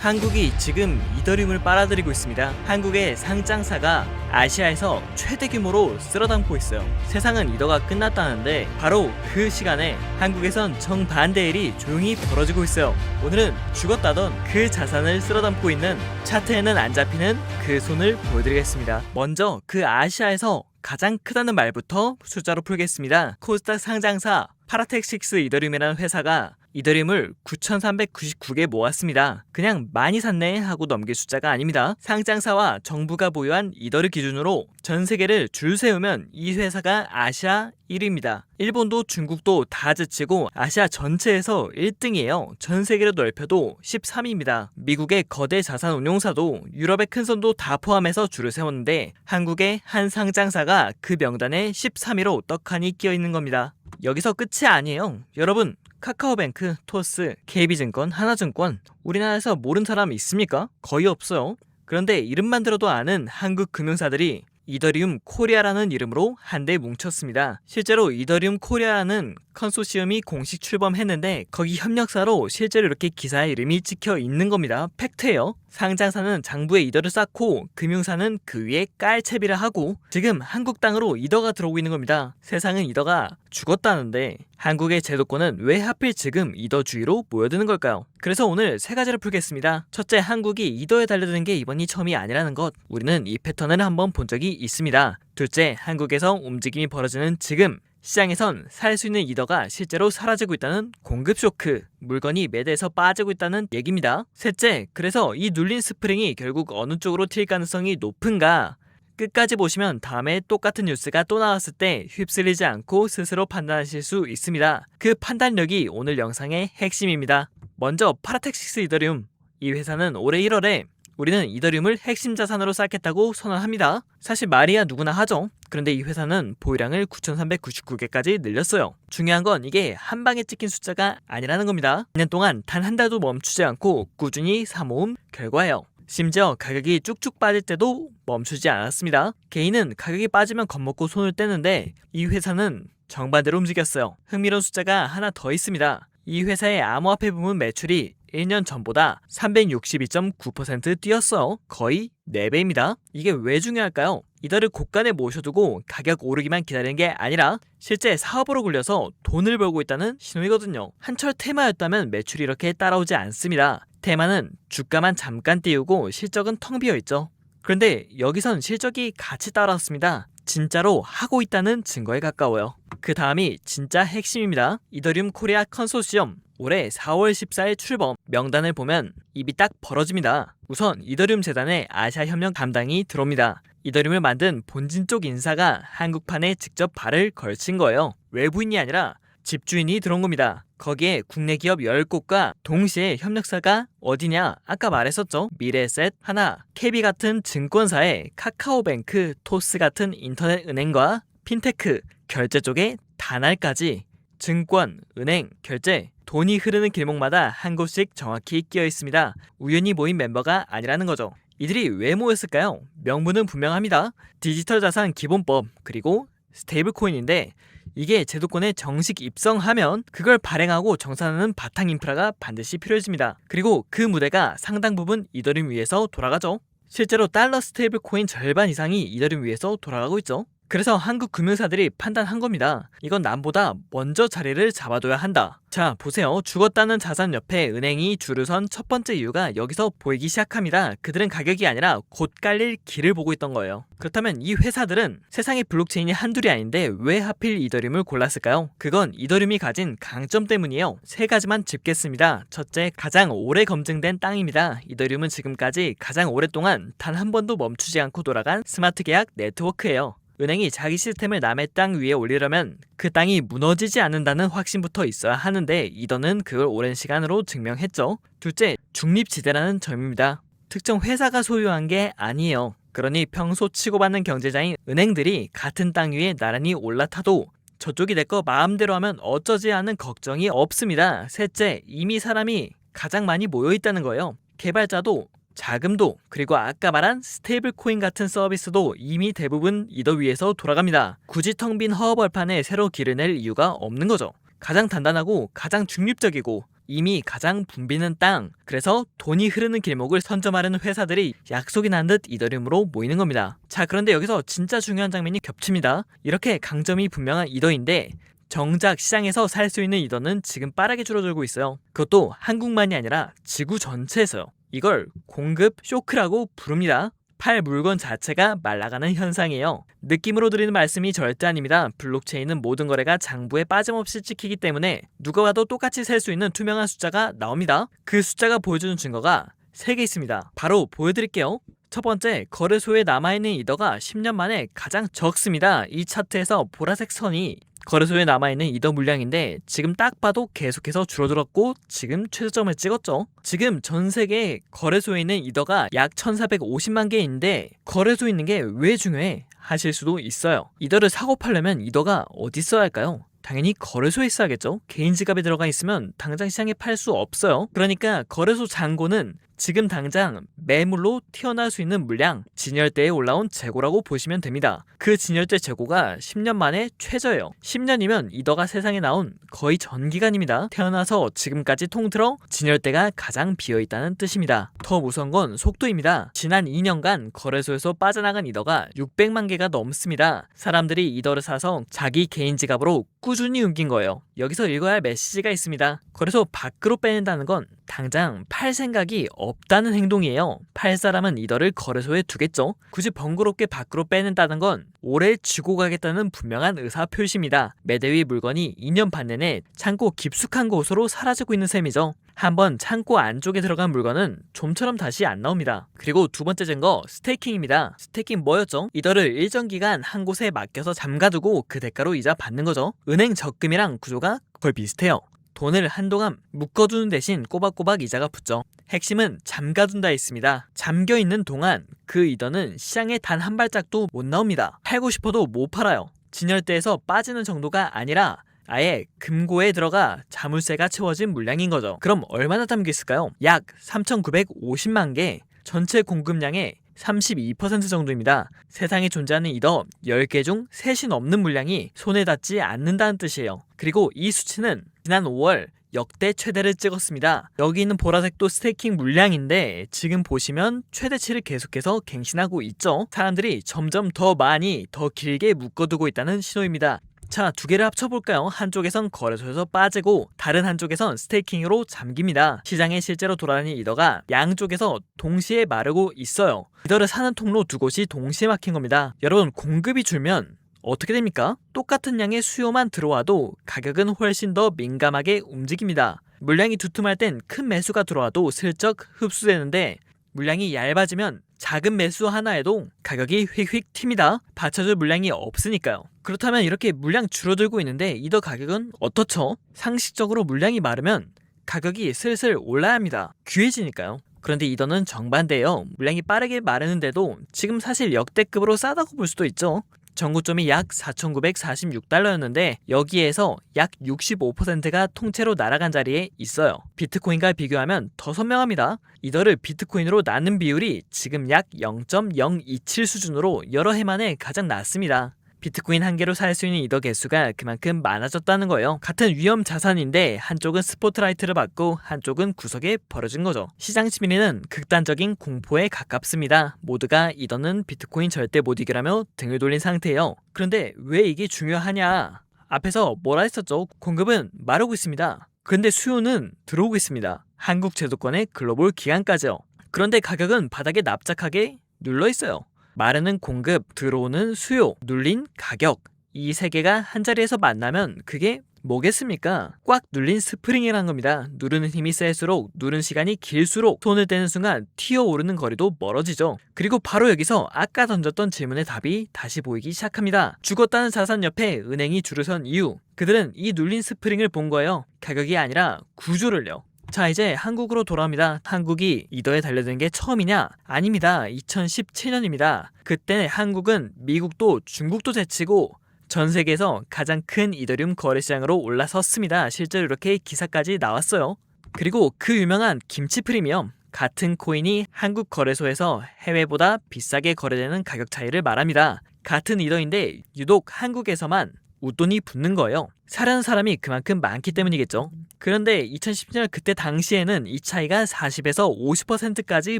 한국이 지금 이더리움을 빨아들이고 있습니다. 한국의 상장사가 아시아에서 최대 규모로 쓸어담고 있어요. 세상은 이더가 끝났다는데 바로 그 시간에 한국에선 정반대 일이 조용히 벌어지고 있어요. 오늘은 죽었다던 그 자산을 쓸어담고 있는 차트에는 안 잡히는 그 손을 보여드리겠습니다. 먼저 그 아시아에서 가장 크다는 말부터 숫자로 풀겠습니다. 코스닥 상장사 파라텍식스 이더리움이라는 회사가 이더리움을 9,399개 모았습니다. 그냥 많이 샀네 하고 넘길 숫자가 아닙니다. 상장사와 정부가 보유한 이더를 기준으로 전 세계를 줄 세우면 이 회사가 아시아 1위입니다. 일본도 중국도 다 제치고 아시아 전체에서 1등이에요. 전 세계로 넓혀도 13위입니다. 미국의 거대 자산 운용사도 유럽의 큰 손도 다 포함해서 줄을 세웠는데 한국의 한 상장사가 그 명단에 13위로 떡하니 끼어 있는 겁니다. 여기서 끝이 아니에요. 여러분, 카카오뱅크, 토스, KB증권, 하나증권 우리나라에서 모르는 사람 있습니까? 거의 없어요. 그런데 이름만 들어도 아는 한국 금융사들이 이더리움 코리아라는 이름으로 한데 뭉쳤습니다. 실제로 이더리움 코리아라는 컨소시엄이 공식 출범했는데 거기 협력사로 실제로 이렇게 기사에 이름이 찍혀 있는 겁니다. 팩트예요. 상장사는 장부에 이더를 쌓고 금융사는 그 위에 깔채비를 하고 지금 한국 땅으로 이더가 들어오고 있는 겁니다. 세상은 이더가 죽었다는데 한국의 제도권은 왜 하필 지금 이더주의로 모여드는 걸까요? 그래서 오늘 세 가지를 풀겠습니다. 첫째, 한국이 이더에 달려드는 게 이번이 처음이 아니라는 것. 우리는 이 패턴을 한번 본 적이 있습니다. 둘째, 한국에서 움직임이 벌어지는 지금 시장에선 살 수 있는 이더가 실제로 사라지고 있다는 공급 쇼크, 물건이 매대에서 빠지고 있다는 얘기입니다. 셋째, 그래서 이 눌린 스프링이 결국 어느 쪽으로 튈 가능성이 높은가? 끝까지 보시면 다음에 똑같은 뉴스가 또 나왔을 때 휩쓸리지 않고 스스로 판단하실 수 있습니다. 그 판단력이 오늘 영상의 핵심입니다. 먼저 파라텍식스 이더리움. 이 회사는 올해 1월에 우리는 이더리움을 핵심 자산으로 쌓겠다고 선언합니다. 사실 말이야 누구나 하죠. 그런데 이 회사는 보유량을 9,399개까지 늘렸어요. 중요한 건 이게 한 방에 찍힌 숫자가 아니라는 겁니다. 2년 동안 단 한 달도 멈추지 않고 꾸준히 사모은 결과예요. 심지어 가격이 쭉쭉 빠질 때도 멈추지 않았습니다. 개인은 가격이 빠지면 겁먹고 손을 떼는데 이 회사는 정반대로 움직였어요. 흥미로운 숫자가 하나 더 있습니다. 이 회사의 암호화폐 부문 매출이 1년 전보다 362.9% 뛰었어요. 거의 4배입니다. 이게 왜 중요할까요? 이더를 고가에 모셔두고 가격 오르기만 기다리는 게 아니라 실제 사업으로 굴려서 돈을 벌고 있다는 신호이거든요. 한철 테마였다면 매출이 이렇게 따라오지 않습니다. 테마는 주가만 잠깐 띄우고 실적은 텅 비어있죠. 그런데 여기선 실적이 같이 따라왔습니다. 진짜로 하고 있다는 증거에 가까워요. 그 다음이 진짜 핵심입니다. 이더리움 코리아 컨소시엄 올해 4월 14일 출범. 명단을 보면 입이 딱 벌어집니다. 우선 이더리움 재단에 아시아 협력 담당이 들어옵니다. 이더리움을 만든 본진 쪽 인사가 한국판에 직접 발을 걸친 거예요. 외부인이 아니라 집주인이 들어온 겁니다. 거기에 국내 기업 10곳과 동시에 협력사가 어디냐? 아까 말했었죠. 미래에셋, 하나, KB 같은 증권사에 카카오뱅크, 토스 같은 인터넷 은행과 핀테크, 결제 쪽에 다날까지 증권, 은행, 결제, 돈이 흐르는 길목마다 한 곳씩 정확히 끼어 있습니다. 우연히 모인 멤버가 아니라는 거죠. 이들이 왜 모였을까요? 명분은 분명합니다. 디지털 자산 기본법 그리고 스테이블 코인인데 이게 제도권에 정식 입성하면 그걸 발행하고 정산하는 바탕 인프라가 반드시 필요해집니다. 그리고 그 무대가 상당 부분 이더리움 위에서 돌아가죠. 실제로 달러 스테이블 코인 절반 이상이 이더리움 위에서 돌아가고 있죠. 그래서 한국 금융사들이 판단한 겁니다. 이건 남보다 먼저 자리를 잡아둬야 한다. 자, 보세요. 죽었다는 자산 옆에 은행이 줄을 선 첫 번째 이유가 여기서 보이기 시작합니다. 그들은 가격이 아니라 곧 깔릴 길을 보고 있던 거예요. 그렇다면 이 회사들은 세상에 블록체인이 한둘이 아닌데 왜 하필 이더리움을 골랐을까요? 그건 이더리움이 가진 강점 때문이에요. 세 가지만 짚겠습니다. 첫째, 가장 오래 검증된 땅입니다. 이더리움은 지금까지 가장 오랫동안 단 한 번도 멈추지 않고 돌아간 스마트 계약 네트워크예요. 은행이 자기 시스템을 남의 땅 위에 올리려면 그 땅이 무너지지 않는다는 확신부터 있어야 하는데 이더는 그걸 오랜 시간으로 증명했죠. 둘째, 중립지대라는 점입니다. 특정 회사가 소유한 게 아니에요. 그러니 평소 치고받는 경제자인 은행들이 같은 땅 위에 나란히 올라타도 저쪽이 내 거 마음대로 하면 어쩌지 하는 걱정이 없습니다. 셋째, 이미 사람이 가장 많이 모여있다는 거예요. 개발자도 자금도 그리고 아까 말한 스테이블 코인 같은 서비스도 이미 대부분 이더 위에서 돌아갑니다. 굳이 텅 빈 허허벌판에 새로 길을 낼 이유가 없는 거죠. 가장 단단하고 가장 중립적이고 이미 가장 붐비는 땅, 그래서 돈이 흐르는 길목을 선점하려는 회사들이 약속이 난 듯 이더리움으로 모이는 겁니다. 자, 그런데 여기서 진짜 중요한 장면이 겹칩니다. 이렇게 강점이 분명한 이더인데 정작 시장에서 살 수 있는 이더는 지금 빠르게 줄어들고 있어요. 그것도 한국만이 아니라 지구 전체에서요. 이걸 공급 쇼크라고 부릅니다. 팔 물건 자체가 말라가는 현상이에요. 느낌으로 드리는 말씀이 절대 아닙니다. 블록체인은 모든 거래가 장부에 빠짐없이 찍히기 때문에 누가 봐도 똑같이 셀 수 있는 투명한 숫자가 나옵니다. 그 숫자가 보여주는 증거가 3개 있습니다. 바로 보여드릴게요. 첫 번째, 거래소에 남아있는 이더가 10년 만에 가장 적습니다. 이 차트에서 보라색 선이 거래소에 남아있는 이더 물량인데 지금 딱 봐도 계속해서 줄어들었고 지금 최저점을 찍었죠. 지금 전 세계 거래소에 있는 이더가 약 1450만 개인데 거래소에 있는 게 왜 중요해? 하실 수도 있어요. 이더를 사고 팔려면 이더가 어디 있어야 할까요? 당연히 거래소에 있어야겠죠. 개인 지갑에 들어가 있으면 당장 시장에 팔 수 없어요. 그러니까 거래소 잔고는 지금 당장 매물로 튀어나올 수 있는 물량, 진열대에 올라온 재고라고 보시면 됩니다. 그 진열대 재고가 10년 만에 최저예요. 10년이면 이더가 세상에 나온 거의 전 기간입니다. 태어나서 지금까지 통틀어 진열대가 가장 비어있다는 뜻입니다. 더 무서운 건 속도입니다. 지난 2년간 거래소에서 빠져나간 이더가 600만 개가 넘습니다. 사람들이 이더를 사서 자기 개인 지갑으로 꾸준히 옮긴 거예요. 여기서 읽어야 할 메시지가 있습니다. 거래소 밖으로 빼낸다는 건 당장 팔 생각이 없다는 행동이에요. 팔 사람은 이더를 거래소에 두겠죠. 굳이 번거롭게 밖으로 빼낸다는 건 오래 쥐고 가겠다는 분명한 의사표시입니다. 매대위 물건이 2년 반 내내 창고 깊숙한 곳으로 사라지고 있는 셈이죠. 한번 창고 안쪽에 들어간 물건은 좀처럼 다시 안 나옵니다. 그리고 두 번째 증거, 스테이킹입니다. 스테이킹 뭐였죠? 이더를 일정 기간 한 곳에 맡겨서 잠가두고 그 대가로 이자 받는 거죠. 은행 적금이랑 구조가 거의 비슷해요. 돈을 한동안 묶어두는 대신 꼬박꼬박 이자가 붙죠. 핵심은 잠가둔다 있습니다. 잠겨있는 동안 그 이더는 시장에 단 한 발짝도 못 나옵니다. 팔고 싶어도 못 팔아요. 진열대에서 빠지는 정도가 아니라 아예 금고에 들어가 자물쇠가 채워진 물량인 거죠. 그럼 얼마나 담겨 있을까요? 약 3,950만 개, 전체 공급량의 32% 정도입니다. 세상에 존재하는 이더 10개 중 셋이 넘는 물량이 손에 닿지 않는다는 뜻이에요. 그리고 이 수치는 지난 5월 역대 최대를 찍었습니다. 여기 있는 보라색도 스테이킹 물량인데 지금 보시면 최대치를 계속해서 갱신하고 있죠. 사람들이 점점 더 많이 더 길게 묶어두고 있다는 신호입니다. 자, 두 개를 합쳐볼까요? 한쪽에선 거래소에서 빠지고 다른 한쪽에선 스테이킹으로 잠깁니다. 시장에 실제로 돌아다니는 이더가 양쪽에서 동시에 마르고 있어요. 이더를 사는 통로 두 곳이 동시에 막힌 겁니다. 여러분, 공급이 줄면 어떻게 됩니까? 똑같은 양의 수요만 들어와도 가격은 훨씬 더 민감하게 움직입니다. 물량이 두툼할 땐 큰 매수가 들어와도 슬쩍 흡수되는데 물량이 얇아지면 작은 매수 하나에도 가격이 휙휙 튑니다. 받쳐줄 물량이 없으니까요. 그렇다면 이렇게 물량 줄어들고 있는데 이더 가격은 어떻죠? 상식적으로 물량이 마르면 가격이 슬슬 올라야 합니다. 귀해지니까요. 그런데 이더는 정반대예요. 물량이 빠르게 마르는데도 지금 사실 역대급으로 싸다고 볼 수도 있죠. 전고점이 약 4,946달러였는데 여기에서 약 65%가 통째로 날아간 자리에 있어요. 비트코인과 비교하면 더 선명합니다. 이더를 비트코인으로 나눈 비율이 지금 약 0.027 수준으로 여러 해 만에 가장 낮습니다. 비트코인 한 개로 살 수 있는 이더 개수가 그만큼 많아졌다는 거예요. 같은 위험 자산인데 한쪽은 스포트라이트를 받고 한쪽은 구석에 버려진 거죠. 시장 심리는 극단적인 공포에 가깝습니다. 모두가 이더는 비트코인 절대 못 이기라며 등을 돌린 상태예요. 그런데 왜 이게 중요하냐? 앞에서 뭐라 했었죠? 공급은 마르고 있습니다. 그런데 수요는 들어오고 있습니다. 한국 제도권의 글로벌 기관까지요. 그런데 가격은 바닥에 납작하게 눌러 있어요. 마르는 공급, 들어오는 수요, 눌린 가격, 이 세 개가 한자리에서 만나면 그게 뭐겠습니까? 꽉 눌린 스프링이란 겁니다. 누르는 힘이 셀수록 누른 시간이 길수록 손을 떼는 순간 튀어오르는 거리도 멀어지죠. 그리고 바로 여기서 아까 던졌던 질문의 답이 다시 보이기 시작합니다. 죽었다는 자산 옆에 은행이 줄을 선 이유, 그들은 이 눌린 스프링을 본 거예요. 가격이 아니라 구조를요. 자, 이제 한국으로 돌아옵니다. 한국이 이더에 달려드는 게 처음이냐? 아닙니다. 2017년입니다. 그때 한국은 미국도 중국도 제치고 전 세계에서 가장 큰 이더리움 거래시장으로 올라섰습니다. 실제로 이렇게 기사까지 나왔어요. 그리고 그 유명한 김치 프리미엄, 같은 코인이 한국 거래소에서 해외보다 비싸게 거래되는 가격 차이를 말합니다. 같은 이더인데 유독 한국에서만 웃돈이 붙는 거예요. 사려는 사람이 그만큼 많기 때문이겠죠. 그런데 2010년 그때 당시에는 이 차이가 40에서 50%까지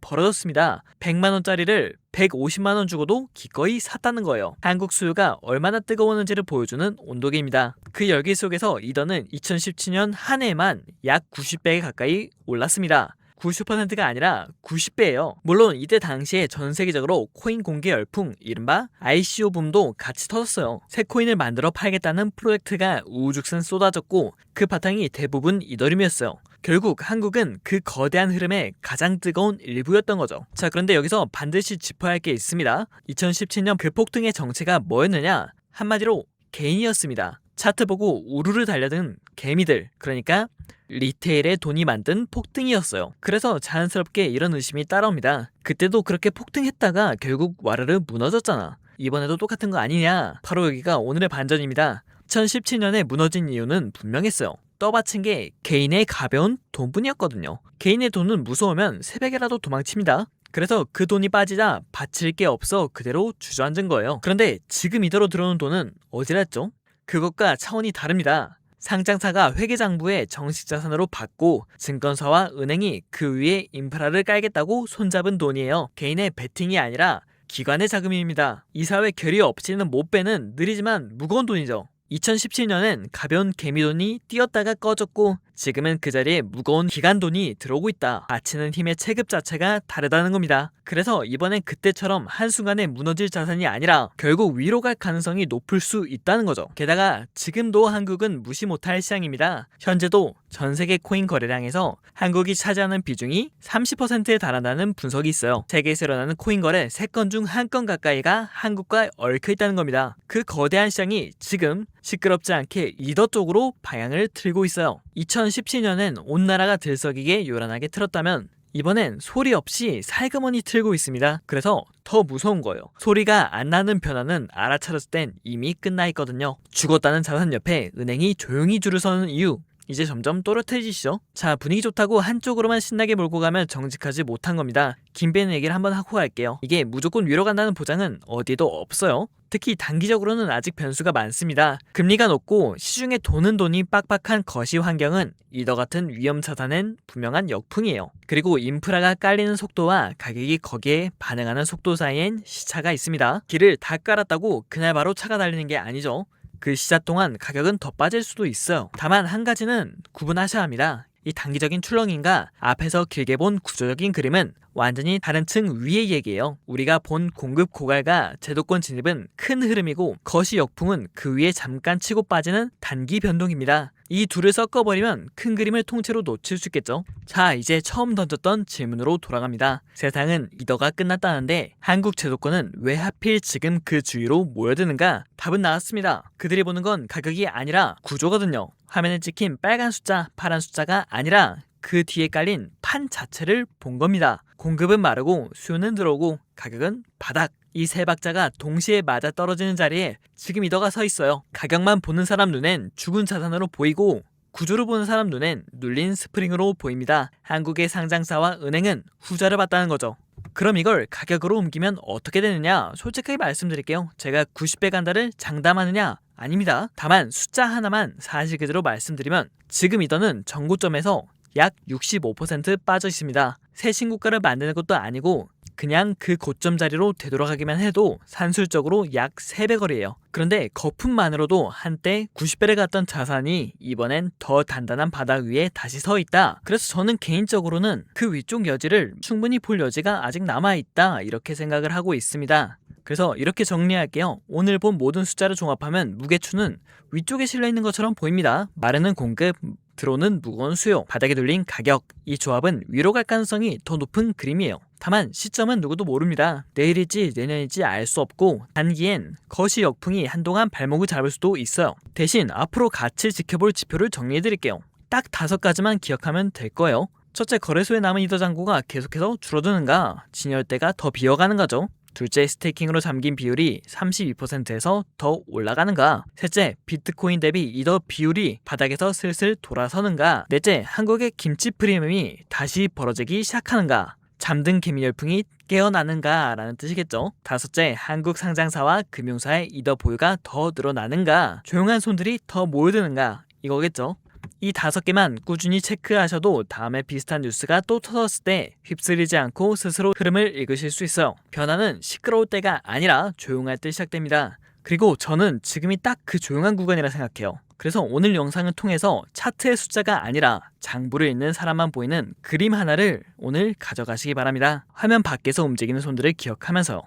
벌어졌습니다. 100만원짜리를 150만원 주고도 기꺼이 샀다는 거예요. 한국 수요가 얼마나 뜨거웠는지를 보여주는 온도계입니다. 그 열기 속에서 이더는 2017년 한 해만 약 90배에 가까이 올랐습니다. 90%가 아니라 90배예요. 물론 이때 당시에 전 세계적으로 코인 공개 열풍, 이른바 ICO 붐도 같이 터졌어요. 새 코인을 만들어 팔겠다는 프로젝트가 우후죽순 쏟아졌고 그 바탕이 대부분 이더리움이었어요. 결국 한국은 그 거대한 흐름의 가장 뜨거운 일부였던 거죠. 자, 그런데 여기서 반드시 짚어야 할 게 있습니다. 2017년 그 폭등의 정체가 뭐였느냐? 한마디로 개인이었습니다. 차트 보고 우르르 달려든 개미들, 그러니까 리테일에 돈이 만든 폭등이었어요. 그래서 자연스럽게 이런 의심이 따라옵니다. 그때도 그렇게 폭등했다가 결국 와르르 무너졌잖아. 이번에도 똑같은 거 아니냐? 바로 여기가 오늘의 반전입니다. 2017년에 무너진 이유는 분명했어요. 떠받친 게 개인의 가벼운 돈뿐이었거든요. 개인의 돈은 무서우면 새벽에라도 도망칩니다. 그래서 그 돈이 빠지자 바칠 게 없어 그대로 주저앉은 거예요. 그런데 지금 이대로 들어오는 돈은 어디랬죠? 그것과 차원이 다릅니다. 상장사가 회계장부에 정식 자산으로 받고 증권사와 은행이 그 위에 인프라를 깔겠다고 손잡은 돈이에요. 개인의 베팅이 아니라 기관의 자금입니다. 이사회 결의 없이는 못 빼는 느리지만 무거운 돈이죠. 2017년엔 가벼운 개미돈이 뛰었다가 꺼졌고 지금은 그 자리에 무거운 기관돈이 들어오고 있다. 바치는 힘의 체급 자체가 다르다는 겁니다. 그래서 이번엔 그때처럼 한순간에 무너질 자산이 아니라 결국 위로 갈 가능성이 높을 수 있다는 거죠. 게다가 지금도 한국은 무시 못할 시장입니다. 현재도 전 세계 코인 거래량에서 한국이 차지하는 비중이 30%에 달한다는 분석이 있어요. 세계에서 일어나는 코인 거래 3건 중 1건 가까이가 한국과 얽혀 있다는 겁니다. 그 거대한 시장이 지금 시끄럽지 않게 이더 쪽으로 방향을 틀고 있어요. 2017년엔 온 나라가 들썩이게 요란하게 틀었다면 이번엔 소리 없이 살그머니 틀고 있습니다. 그래서 더 무서운 거예요. 소리가 안 나는 변화는 알아차렸을 땐 이미 끝나 있거든요. 죽었다는 자산 옆에 은행이 조용히 줄을 서는 이유, 이제 점점 또렷해지시죠? 자, 분위기 좋다고 한쪽으로만 신나게 몰고 가면 정직하지 못한 겁니다. 김배는 얘기를 한번 하고 갈게요. 이게 무조건 위로 간다는 보장은 어디도 없어요. 특히 단기적으로는 아직 변수가 많습니다. 금리가 높고 시중에 도는 돈이 빡빡한 거시 환경은 이더 같은 위험 자산엔 분명한 역풍이에요. 그리고 인프라가 깔리는 속도와 가격이 거기에 반응하는 속도 사이엔 시차가 있습니다. 길을 다 깔았다고 그날 바로 차가 달리는 게 아니죠. 그 시차 동안 가격은 더 빠질 수도 있어요. 다만 한 가지는 구분하셔야 합니다. 이 단기적인 출렁임과 앞에서 길게 본 구조적인 그림은 완전히 다른 층 위의 얘기예요. 우리가 본 공급 고갈과 제도권 진입은 큰 흐름이고 거시 역풍은 그 위에 잠깐 치고 빠지는 단기 변동입니다. 이 둘을 섞어버리면 큰 그림을 통째로 놓칠 수 있겠죠. 자, 이제 처음 던졌던 질문으로 돌아갑니다. 세상은 이더가 끝났다는데 한국 제도권은 왜 하필 지금 그 주위로 모여드는가? 답은 나왔습니다. 그들이 보는 건 가격이 아니라 구조거든요. 화면에 찍힌 빨간 숫자, 파란 숫자가 아니라 그 뒤에 깔린 판 자체를 본 겁니다. 공급은 마르고 수요는 들어오고 가격은 바닥. 이 세 박자가 동시에 맞아 떨어지는 자리에 지금 이더가 서 있어요. 가격만 보는 사람 눈엔 죽은 자산으로 보이고 구조를 보는 사람 눈엔 눌린 스프링으로 보입니다. 한국의 상장사와 은행은 후자를 봤다는 거죠. 그럼 이걸 가격으로 옮기면 어떻게 되느냐? 솔직하게 말씀드릴게요. 제가 90배 간다를 장담하느냐? 아닙니다. 다만 숫자 하나만 사실 그대로 말씀드리면 지금 이더는 전고점에서 약 65% 빠져 있습니다. 새 신고가를 만드는 것도 아니고 그냥 그 고점 자리로 되돌아가기만 해도 산술적으로 약 3배 거리예요. 그런데 거품만으로도 한때 90배를 갔던 자산이 이번엔 더 단단한 바닥 위에 다시 서 있다. 그래서 저는 개인적으로는 그 위쪽 여지를 충분히 볼 여지가 아직 남아있다 이렇게 생각을 하고 있습니다. 그래서 이렇게 정리할게요. 오늘 본 모든 숫자를 종합하면 무게추는 위쪽에 실려있는 것처럼 보입니다. 마르는 공급, 들어오는 무거운 수요, 바닥에 눌린 가격, 이 조합은 위로 갈 가능성이 더 높은 그림이에요. 다만 시점은 누구도 모릅니다. 내일일지 내년일지 알 수 없고 단기엔 거시 역풍이 한동안 발목을 잡을 수도 있어요. 대신 앞으로 같이 지켜볼 지표를 정리해드릴게요. 딱 5가지만 기억하면 될 거예요. 첫째, 거래소에 남은 이더 잔고가 계속해서 줄어드는가, 진열대가 더 비어가는가죠. 둘째, 스테이킹으로 잠긴 비율이 32%에서 더 올라가는가. 셋째, 비트코인 대비 이더 비율이 바닥에서 슬슬 돌아서는가. 넷째, 한국의 김치 프리미엄이 다시 벌어지기 시작하는가. 잠든 개미 열풍이 깨어나는가 라는 뜻이겠죠. 다섯째, 한국 상장사와 금융사의 이더 보유가 더 늘어나는가, 조용한 손들이 더 모여드는가 이거겠죠. 이 5개만 꾸준히 체크하셔도 다음에 비슷한 뉴스가 또 터졌을 때 휩쓸리지 않고 스스로 흐름을 읽으실 수 있어요. 변화는 시끄러울 때가 아니라 조용할 때 시작됩니다. 그리고 저는 지금이 딱 그 조용한 구간이라 생각해요. 그래서 오늘 영상을 통해서 차트의 숫자가 아니라 장부를 읽는 사람만 보이는 그림 하나를 오늘 가져가시기 바랍니다. 화면 밖에서 움직이는 손들을 기억하면서요.